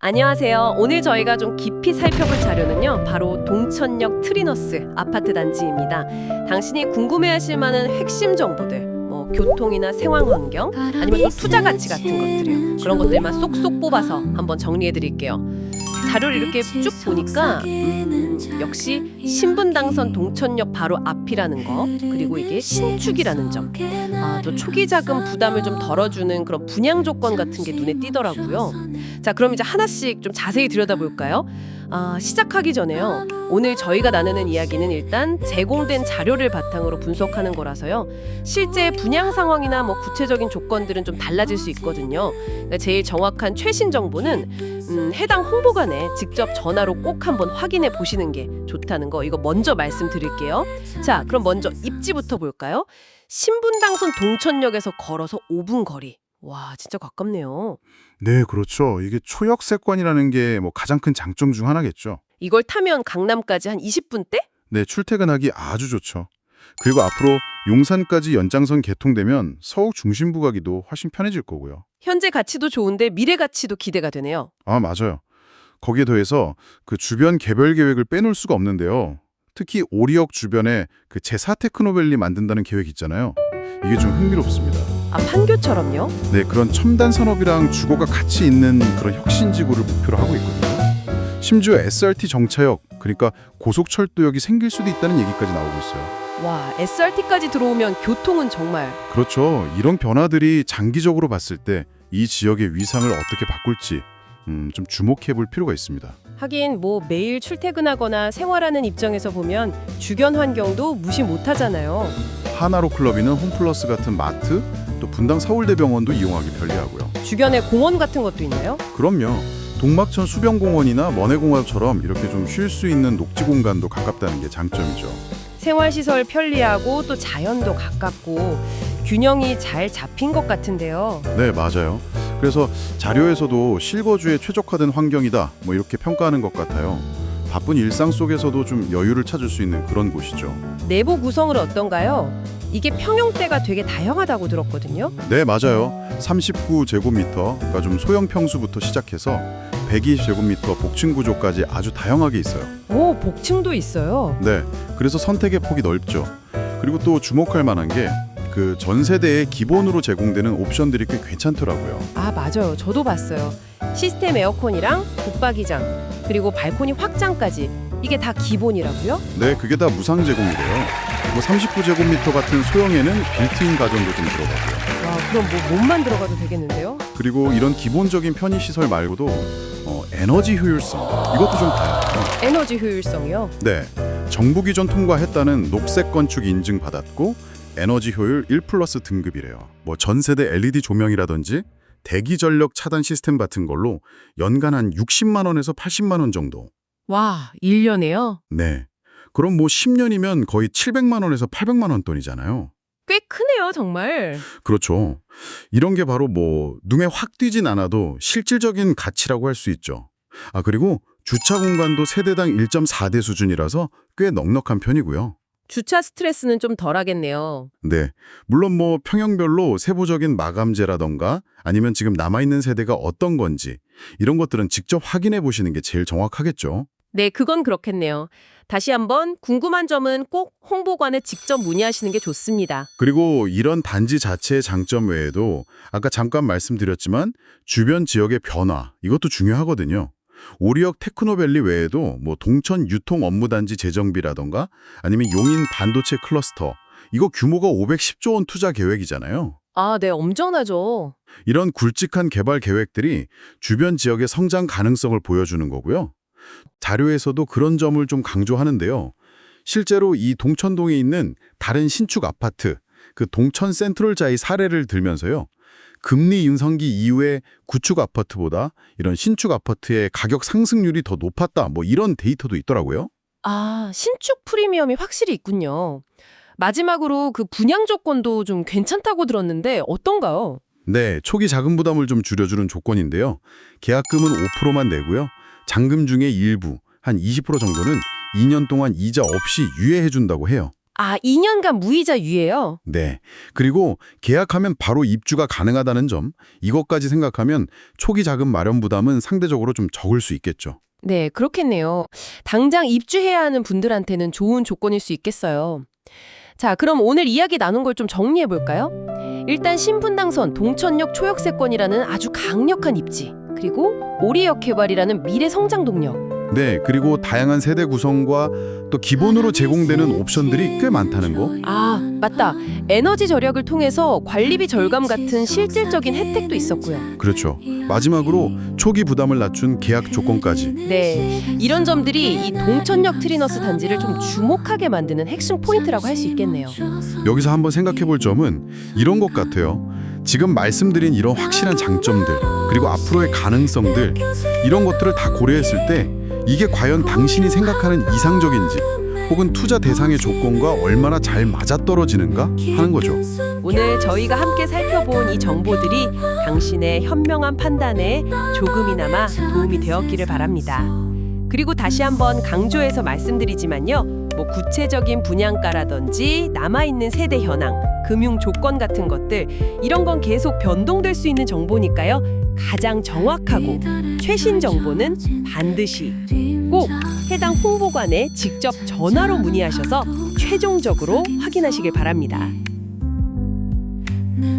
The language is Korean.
안녕하세요. 오늘 저희가 좀 깊이 살펴볼 자료는요. 바로 동천역 트리너스 아파트 단지입니다. 당신이 궁금해하실 만한 핵심 정보들, 뭐 교통이나 생활 환경, 아니면 또 투자 가치 같은 것들이요. 그런 것들만 쏙쏙 뽑아서 한번 정리해드릴게요. 자료를 이렇게 쭉 보니까 역시 신분당선 동천역 바로 앞이라는 거, 그리고 이게 신축이라는 점, 또 초기 자금 부담을 좀 덜어주는 그런 분양 조건 같은 게 눈에 띄더라고요. 자, 그럼 이제 하나씩 좀 자세히 들여다볼까요? 시작하기 전에요. 오늘 저희가 나누는 이야기는 일단 제공된 자료를 바탕으로 분석하는 거라서요. 실제 분양 상황이나 뭐 구체적인 조건들은 좀 달라질 수 있거든요. 그러니까 제일 정확한 최신 정보는 해당 홍보관에 직접 전화로 꼭 한번 확인해 보시는 게 좋다는 거, 이거 먼저 말씀드릴게요. 자, 그럼 먼저 입지부터 볼까요? 신분당선 동천역에서 걸어서 5분 거리. 와, 진짜 가깝네요. 네, 그렇죠. 이게 초역세권이라는 게 뭐 가장 큰 장점 중 하나겠죠. 이걸 타면 강남까지 한 20분대? 네, 출퇴근하기 아주 좋죠. 그리고 앞으로 용산까지 연장선 개통되면 서울 중심부 가기도 훨씬 편해질 거고요. 현재 가치도 좋은데 미래 가치도 기대가 되네요. 아, 맞아요. 거기에 더해서 그 주변 개별 계획을 빼놓을 수가 없는데요. 특히 오리역 주변에 그 제4 테크노밸리 만든다는 계획 있잖아요. 이게 좀 흥미롭습니다. 판교처럼요? 네, 그런 첨단 산업이랑 주거가 같이 있는 그런 혁신지구를 목표로 하고 있거든요. 심지어 SRT 정차역, 그러니까 고속철도역이 생길 수도 있다는 얘기까지 나오고 있어요. 와, SRT까지 들어오면 교통은 정말. 그렇죠. 이런 변화들이 장기적으로 봤을 때 이 지역의 위상을 어떻게 바꿀지 좀 주목해 볼 필요가 있습니다. 하긴 뭐 매일 출퇴근하거나 생활하는 입장에서 보면 주변 환경도 무시 못하잖아요. 하나로 클럽이나 홈플러스 같은 마트, 또 분당 서울대병원도 이용하기 편리하고요. 주변에 공원 같은 것도 있나요? 그럼요. 동막천 수변공원이나 먼해공원처럼 이렇게 좀 쉴 수 있는 녹지 공간도 가깝다는 게 장점이죠. 생활시설 편리하고 또 자연도 가깝고 균형이 잘 잡힌 것 같은데요. 네, 맞아요. 그래서 자료에서도 실거주에 최적화된 환경이다, 뭐 이렇게 평가하는 것 같아요. 바쁜 일상 속에서도 좀 여유를 찾을 수 있는 그런 곳이죠. 내부 구성은 어떤가요? 이게 평형대가 되게 다양하다고 들었거든요. 네, 맞아요. 39제곱미터, 그러니까 좀 소형 평수부터 시작해서 120제곱미터 복층 구조까지 아주 다양하게 있어요. 오, 복층도 있어요. 네, 그래서 선택의 폭이 넓죠. 그리고 또 주목할 만한 게 그 전 세대에 기본으로 제공되는 옵션들이 꽤 괜찮더라고요. 맞아요. 저도 봤어요. 시스템 에어컨이랑 붙박이장, 그리고 발코니 확장까지 이게 다 기본이라고요? 네, 그게 다 무상 제공이래요. 뭐 39제곱미터 같은 소형에는 빌트인 가전도 좀 들어가고요. 와, 그럼 뭐 몸만 들어가도 되겠는데요? 그리고 이런 기본적인 편의시설 말고도 에너지 효율성, 이것도 좀 다양해요. 에너지 효율성이요? 네, 정부 기준 통과했다는 녹색 건축 인증 받았고 에너지 효율 1+ 등급이래요. 뭐 전 세대 LED 조명이라든지 대기 전력 차단 시스템 같은 걸로 연간 한 60만 원에서 80만 원 정도. 와, 1년에요? 네. 그럼 뭐 10년이면 거의 700만 원에서 800만 원 돈이잖아요. 꽤 크네요, 정말. 그렇죠. 이런 게 바로 뭐 눈에 확 띄진 않아도 실질적인 가치라고 할 수 있죠. 그리고 주차 공간도 세대당 1.4대 수준이라서 꽤 넉넉한 편이고요. 주차 스트레스는 좀 덜하겠네요. 네, 물론 뭐 평형별로 세부적인 마감재라던가 아니면 지금 남아있는 세대가 어떤 건지 이런 것들은 직접 확인해 보시는 게 제일 정확하겠죠. 네, 그건 그렇겠네요. 다시 한번 궁금한 점은 꼭 홍보관에 직접 문의하시는 게 좋습니다. 그리고 이런 단지 자체의 장점 외에도 아까 잠깐 말씀드렸지만 주변 지역의 변화, 이것도 중요하거든요. 오리역 테크노밸리 외에도 뭐 동천 유통 업무단지 재정비라던가 아니면 용인 반도체 클러스터, 이거 규모가 510조 원 투자 계획이잖아요. 네, 엄청나죠. 이런 굵직한 개발 계획들이 주변 지역의 성장 가능성을 보여주는 거고요. 자료에서도 그런 점을 좀 강조하는데요. 실제로 이 동천동에 있는 다른 신축 아파트, 그 동천 센트럴자의 사례를 들면서요. 금리 인상기 이후에 구축 아파트보다 이런 신축 아파트의 가격 상승률이 더 높았다, 뭐 이런 데이터도 있더라고요. 신축 프리미엄이 확실히 있군요. 마지막으로 그 분양 조건도 좀 괜찮다고 들었는데 어떤가요? 네, 초기 자금 부담을 좀 줄여주는 조건인데요. 계약금은 5%만 내고요. 잔금 중에 일부, 한 20% 정도는 2년 동안 이자 없이 유예해준다고 해요. 아, 2년간 무이자 유예요? 네. 그리고 계약하면 바로 입주가 가능하다는 점, 이것까지 생각하면 초기 자금 마련 부담은 상대적으로 좀 적을 수 있겠죠. 네, 그렇겠네요. 당장 입주해야 하는 분들한테는 좋은 조건일 수 있겠어요. 자, 그럼 오늘 이야기 나눈 걸 좀 정리해 볼까요? 일단 신분당선 동천역 초역세권이라는 아주 강력한 입지, 그리고 오리역 개발이라는 미래 성장 동력. 네, 그리고 다양한 세대 구성과 또 기본으로 제공되는 옵션들이 꽤 많다는 거. 아, 맞다. 에너지 절약을 통해서 관리비 절감 같은 실질적인 혜택도 있었고요. 그렇죠. 마지막으로 초기 부담을 낮춘 계약 조건까지. 네, 이런 점들이 이 동천역 트리너스 단지를 좀 주목하게 만드는 핵심 포인트라고 할 수 있겠네요. 여기서 한번 생각해 볼 점은 이런 것 같아요. 지금 말씀드린 이런 확실한 장점들, 그리고 앞으로의 가능성들, 이런 것들을 다 고려했을 때 이게 과연 당신이 생각하는 이상적인지, 혹은 투자 대상의 조건과 얼마나 잘 맞아떨어지는가 하는 거죠. 오늘 저희가 함께 살펴본 이 정보들이 당신의 현명한 판단에 조금이나마 도움이 되었기를 바랍니다. 그리고 다시 한번 강조해서 말씀드리지만요. 뭐 구체적인 분양가라든지 남아있는 세대 현황, 금융 조건 같은 것들, 이런 건 계속 변동될 수 있는 정보니까요. 가장 정확하고 최신 정보는 반드시 꼭 해당 홍보관에 직접 전화로 문의하셔서 최종적으로 확인하시길 바랍니다. 내